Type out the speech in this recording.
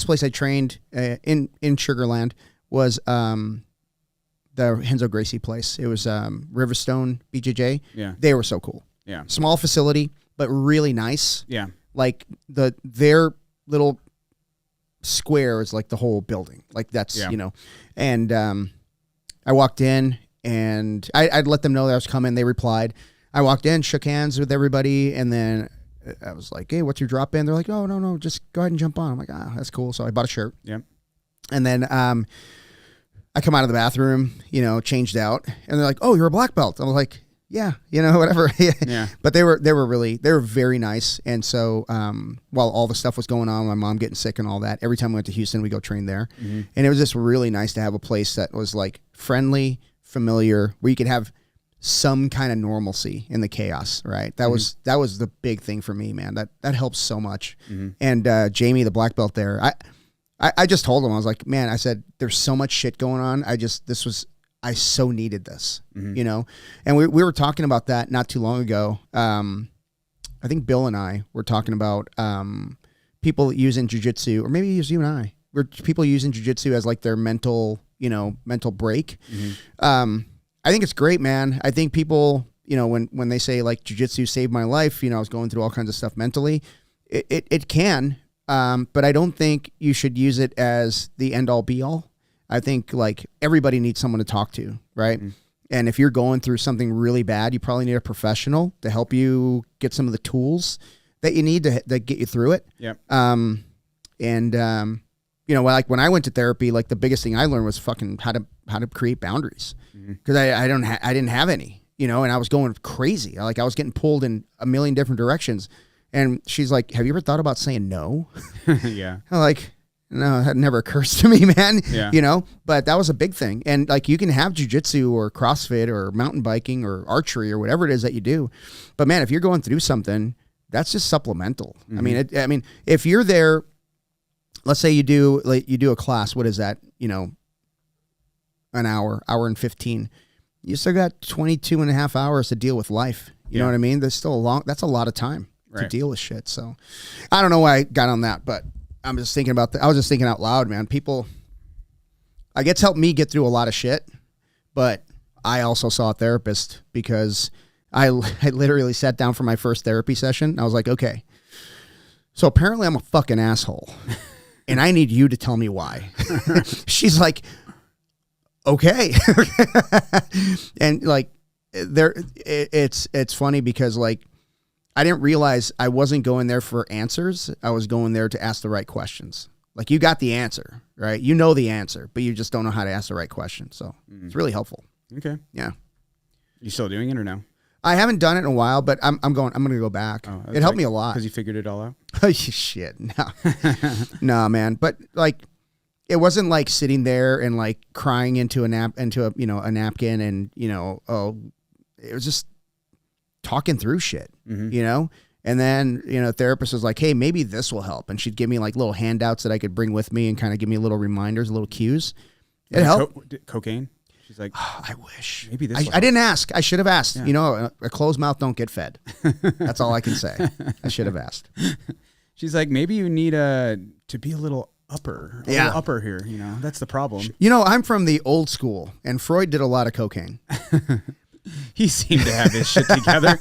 last place I trained in Sugarland was the Henzo Gracie place. It was Riverstone BJJ. Yeah. They were so cool. Yeah. Small facility, but really nice. Yeah. Like their little square is like the whole building. Like that's, you know, and I walked in and I'd let them know that I was coming. They replied. I walked in, shook hands with everybody, and then I was like, hey, what's your drop in? They're like, oh, no, just go ahead and jump on. I'm like, that's cool. So I bought a shirt. Yeah. And then I come out of the bathroom, you know, changed out, and they're like, oh, you're a black belt. I was like, yeah, you know, whatever. Yeah. But they were very nice. And so while all the stuff was going on, my mom getting sick and all that, every time we went to Houston, we go train there. Mm-hmm. And it was just really nice to have a place that was like friendly, familiar, where you could have some kind of normalcy in the chaos, right? That was the big thing for me, man. That helps so much. Mm-hmm. And Jamie, the black belt there, I just told him, I was like, man, I said, there's so much shit going on. I so needed this, you know? And we were talking about that not too long ago. I think Bill and I were talking about people using jiu-jitsu, or maybe it was you and I, people using jiu-jitsu as like their mental break. Mm-hmm. I think it's great, man. I think people, you know, when they say like jiu-jitsu saved my life, you know, I was going through all kinds of stuff mentally. It can, but I don't think you should use it as the end all be all. I think like everybody needs someone to talk to, right? Mm-hmm. And if you're going through something really bad, you probably need a professional to help you get some of the tools that you need to get you through it. Yeah. You know, like when I went to therapy, like the biggest thing I learned was fucking how to create boundaries, because I didn't have any, you know, and I was going crazy. Like I was getting pulled in a million different directions. And she's like, have you ever thought about saying no? Yeah. I'm like, no, that never occurs to me, man. Yeah. You know, but that was a big thing. And like you can have jiu-jitsu or CrossFit or mountain biking or archery or whatever it is that you do. But man, if you're going through something, that's just supplemental. Mm-hmm. I mean, if you're there, let's say you do a class, what is that? You know, an hour and 15. You still got 22 and a half hours to deal with life. You know what I mean? That's still that's a lot of time to deal with shit. So I don't know why I got on that, but I'm just thinking about I was just thinking out loud, man. People, I guess, helped me get through a lot of shit, but I also saw a therapist because I literally sat down for my first therapy session. I was like, okay, so apparently I'm a fucking asshole and I need you to tell me why. She's like, okay. And like it's funny because like, I didn't realize I wasn't going there for answers. I was going there to ask the right questions. Like you got the answer, right? You know the answer, but you just don't know how to ask the right question. So it's really helpful. Okay. Yeah. You still doing it or no? I haven't done it in a while, but I'm going to go back. Oh, it helped me a lot. Because you figured it all out? Oh, shit. No. No, man. But like, it wasn't like sitting there and like crying into a napkin and, you know, it was just talking through shit, you know? And then, you know, the therapist was like, hey, maybe this will help. And she'd give me like little handouts that I could bring with me and kind of give me little reminders, little cues. It helped. Cocaine? She's like, I wish. Maybe this I didn't ask. I should have asked. Yeah. You know, a closed mouth don't get fed. That's all I can say. I should have asked. She's like, maybe you need to be a little upper. Little upper here, you know? That's the problem. You know, I'm from the old school, and Freud did a lot of cocaine. He seemed to have his shit together.